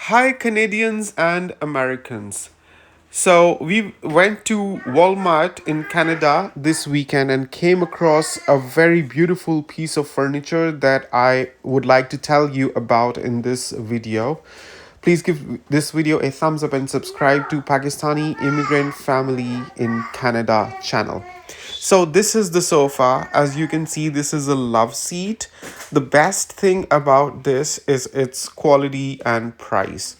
Hi, Canadians and Americans. So, we went to Walmart in Canada this weekend and came across a very beautiful piece of furniture that I would like to tell you about in this video. Please give this video a thumbs up and subscribe to Pakistani Immigrant Family in Canada channel. So this is the sofa. As you can see, this is a Loveseat. The best thing about this is its quality and price.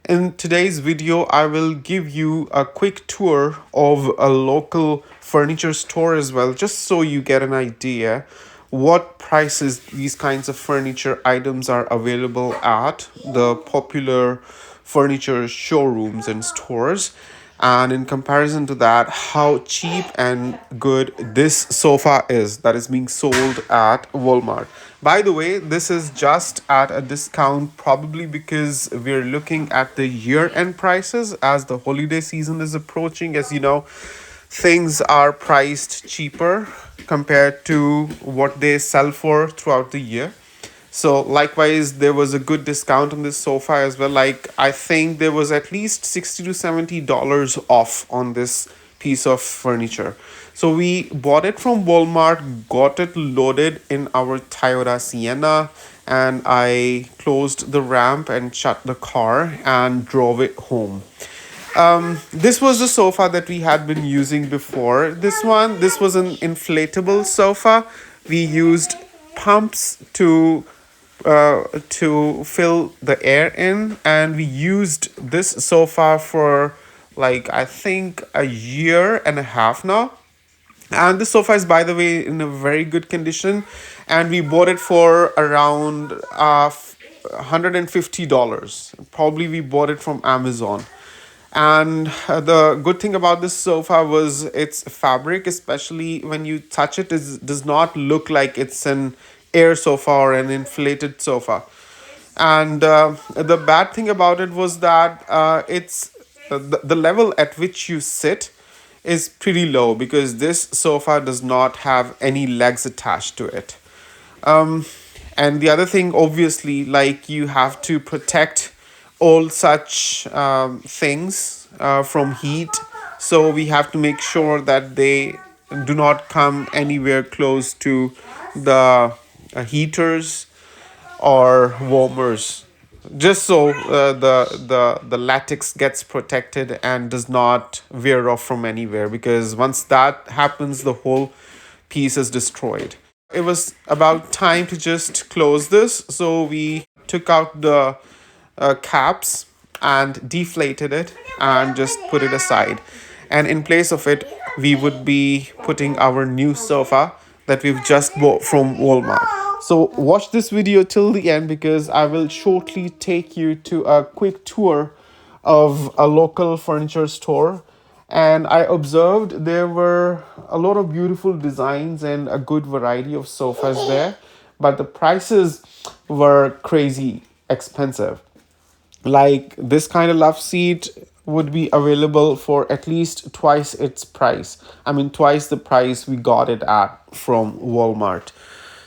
In today's video, I will give you a quick tour of a local furniture store as well, just so you get an idea what prices these kinds of furniture items are available at the popular furniture showrooms and stores, and in comparison to that, how cheap and good this sofa is that is being sold at Walmart. By the way, this is just at a discount, probably because we're looking at the year-end prices as the holiday season is approaching. As you know, things are priced cheaper compared to what they sell for throughout the year. So likewise, there was a good discount on this sofa as well. Like, I think there was at least 60 to $70 off on this piece of furniture. So we bought it from Walmart, got it loaded in our Toyota Sienna, and I closed the ramp and shut the car and drove it home. This was the sofa that we had been using before. This was an inflatable sofa. We used pumps to fill the air in, and we used this sofa for like I think a year and a half now. And this sofa is, by the way, in a very good condition, and we bought it for around $150. Probably we bought it from Amazon. And the good thing about this sofa was its fabric, especially when you touch it, does not look like it's an air sofa or an inflated sofa. And the bad thing about it was that the level at which you sit is pretty low, because this sofa does not have any legs attached to it. And the other thing, obviously, like, you have to protect all such things from heat. So we have to make sure that they do not come anywhere close to the heaters or warmers, just so the latex gets protected and does not wear off from anywhere, because once that happens, the whole piece is destroyed. It was about time to just close this, so we took out the caps and deflated it and just put it aside, and in place of it we would be putting our new sofa that we've just bought from Walmart. So watch this video till the end, because I will shortly take you to a quick tour of a local furniture store. And I observed there were a lot of beautiful designs and a good variety of sofas there, but the prices were crazy expensive. Like, this kind of love seat would be available for at least twice its price. I mean, twice the price we got it at from Walmart.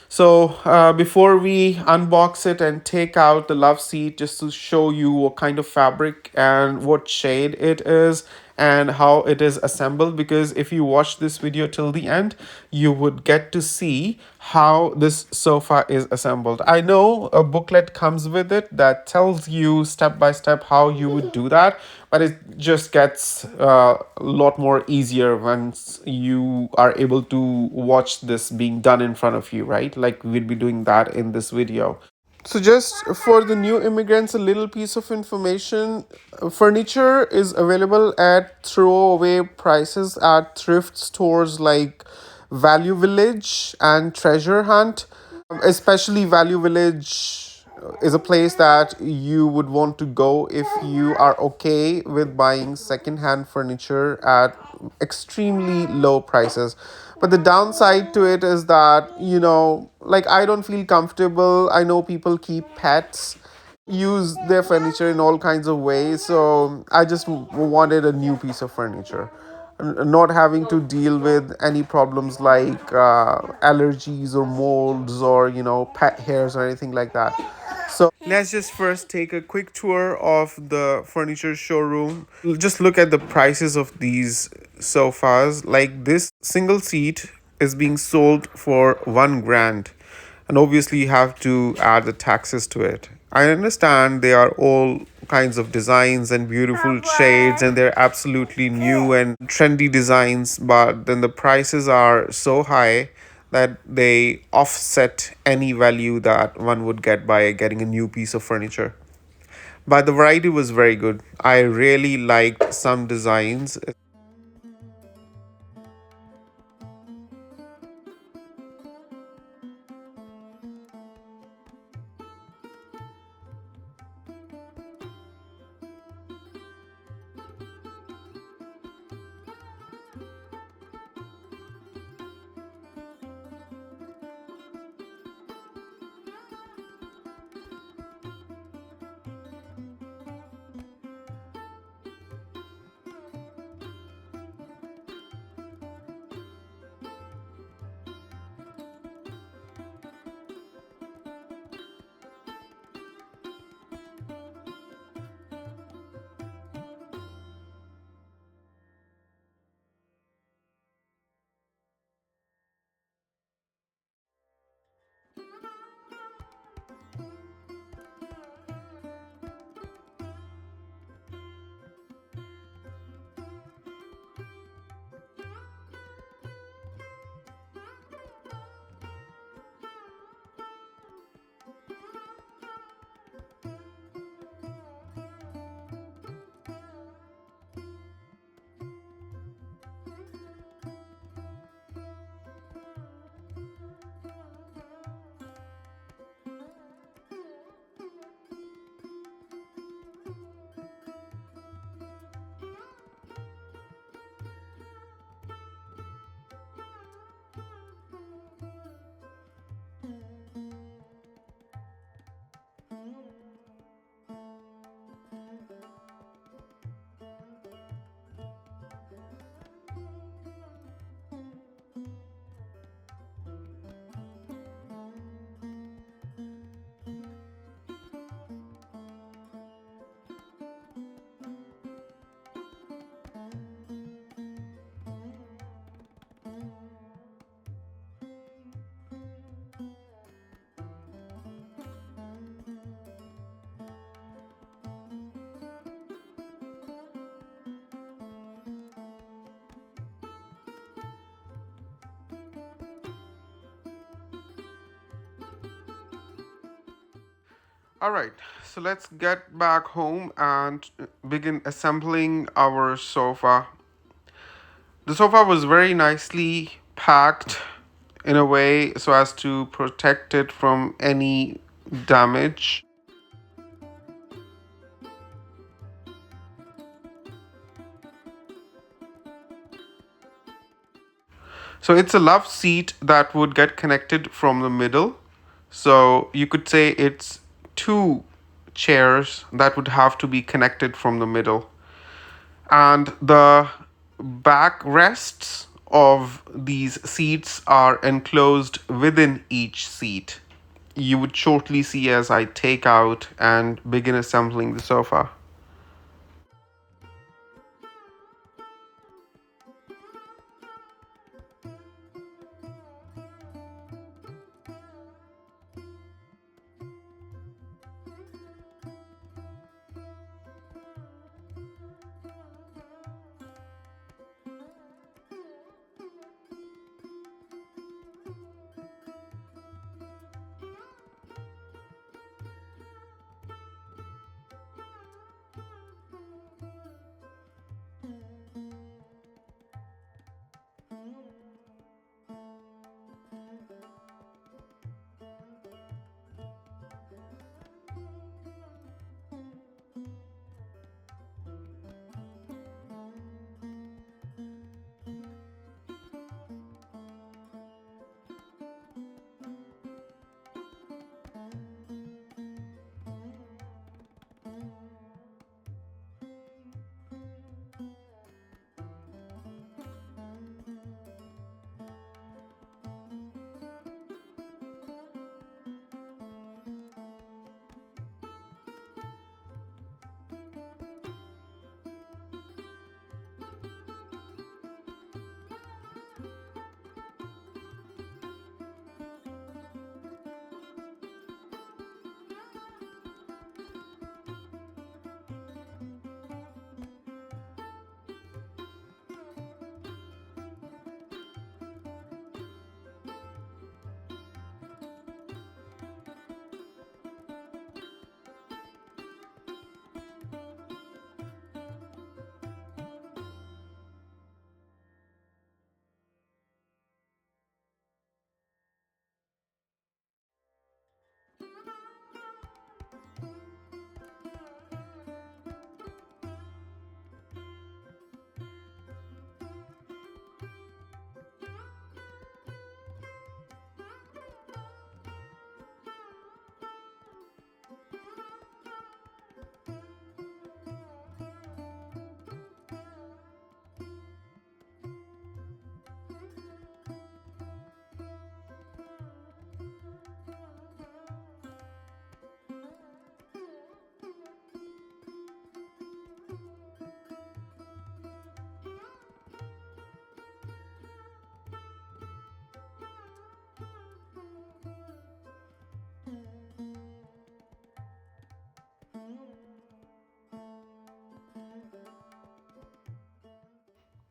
So before we unbox it and take out the love seat, just to show you what kind of fabric and what shade it is and how it is assembled, because if you watch this video till the end, you would get to see how this sofa is assembled. I know a booklet comes with it that tells you step by step how you would do that, but it just gets a lot more easier once you are able to watch this being done in front of you, right? Like, we'll be doing that in this video. So just for the new immigrants, a little piece of information. Furniture is available at throwaway prices at thrift stores like Value Village and Treasure Hunt. Especially Value Village is a place that you would want to go if you are okay with buying second-hand furniture at extremely low prices. But the downside to it is that, like, I don't feel comfortable. I know people keep pets, use their furniture in all kinds of ways, so I just wanted a new piece of furniture, not having to deal with any problems like allergies or molds or pet hairs or anything like that. Let's just first take a quick tour of the furniture showroom. Just look at the prices of these sofas. Like this single seat is being sold for 1 grand. And obviously, you have to add the taxes to it. I understand they are all kinds of designs and beautiful shades, and they're absolutely new and trendy designs, but then the prices are so high that they offset any value that one would get by getting a new piece of furniture. But the variety was very good. I really liked some designs. All right, so let's get back home and begin assembling our sofa. The sofa was very nicely packed in a way so as to protect it from any damage. So it's a love seat that would get connected from the middle. So you could say it's two chairs that would have to be connected from the middle. And the back rests of these seats are enclosed within each seat. You would shortly see as I take out and begin assembling the sofa.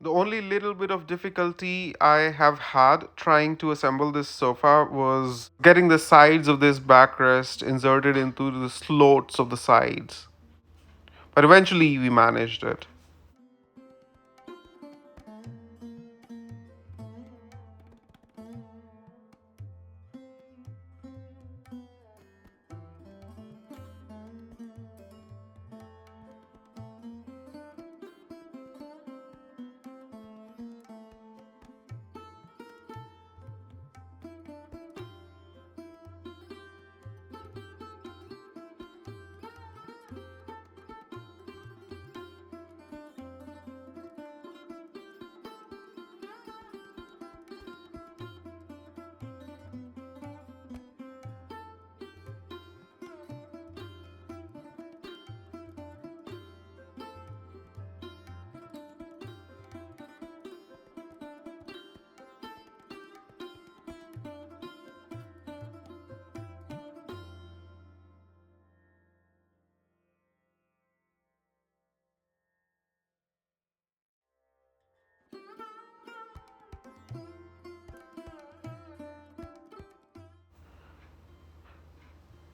The only little bit of difficulty I have had trying to assemble this sofa was getting the sides of this backrest inserted into the slots of the sides. But eventually we managed it.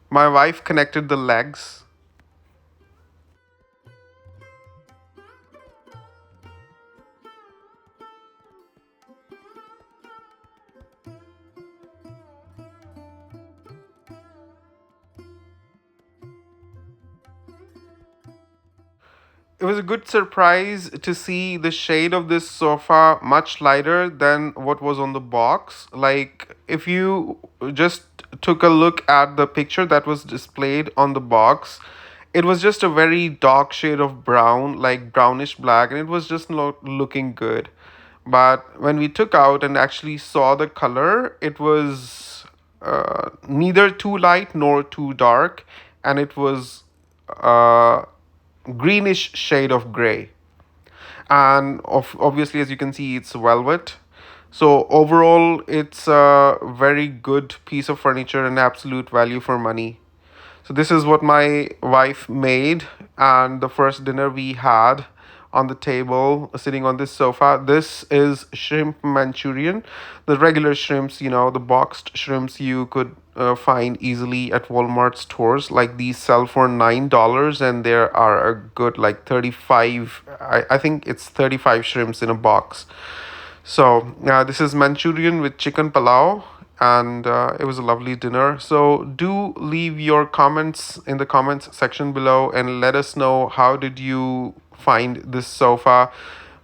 My wife connected the legs. It was a good surprise to see the shade of this sofa much lighter than what was on the box. Like, if you just took a look at the picture that was displayed on the box, it was just a very dark shade of brown, like brownish black, and it was just not looking good. But when we took out and actually saw the color, it was neither too light nor too dark, and it was uh, greenish shade of gray. And obviously, as you can see, it's velvet. So overall, it's a very good piece of furniture and absolute value for money. So this is what my wife made, and the first dinner we had on the table, sitting on this sofa. This is shrimp Manchurian, the regular shrimps, the boxed shrimps you could find easily at Walmart stores. Like these sell for $9, and there are a good like 35. I think it's 35 shrimps in a box. So this is Manchurian with chicken palau, and it was a lovely dinner. So do leave your comments in the comments section below and let us know how did you find this sofa,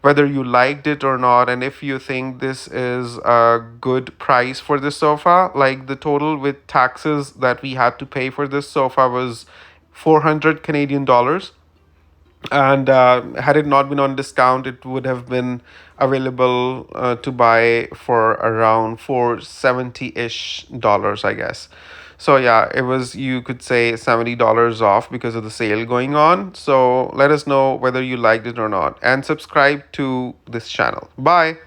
whether you liked it or not, and if you think this is a good price for this sofa. Like the total with taxes that we had to pay for this sofa was 400 Canadian dollars, and had it not been on discount it would have been available to buy for around 470-ish dollars, I guess. So yeah, it was, you could say, $70 off because of the sale going on. So let us know whether you liked it or not, and subscribe to this channel. Bye.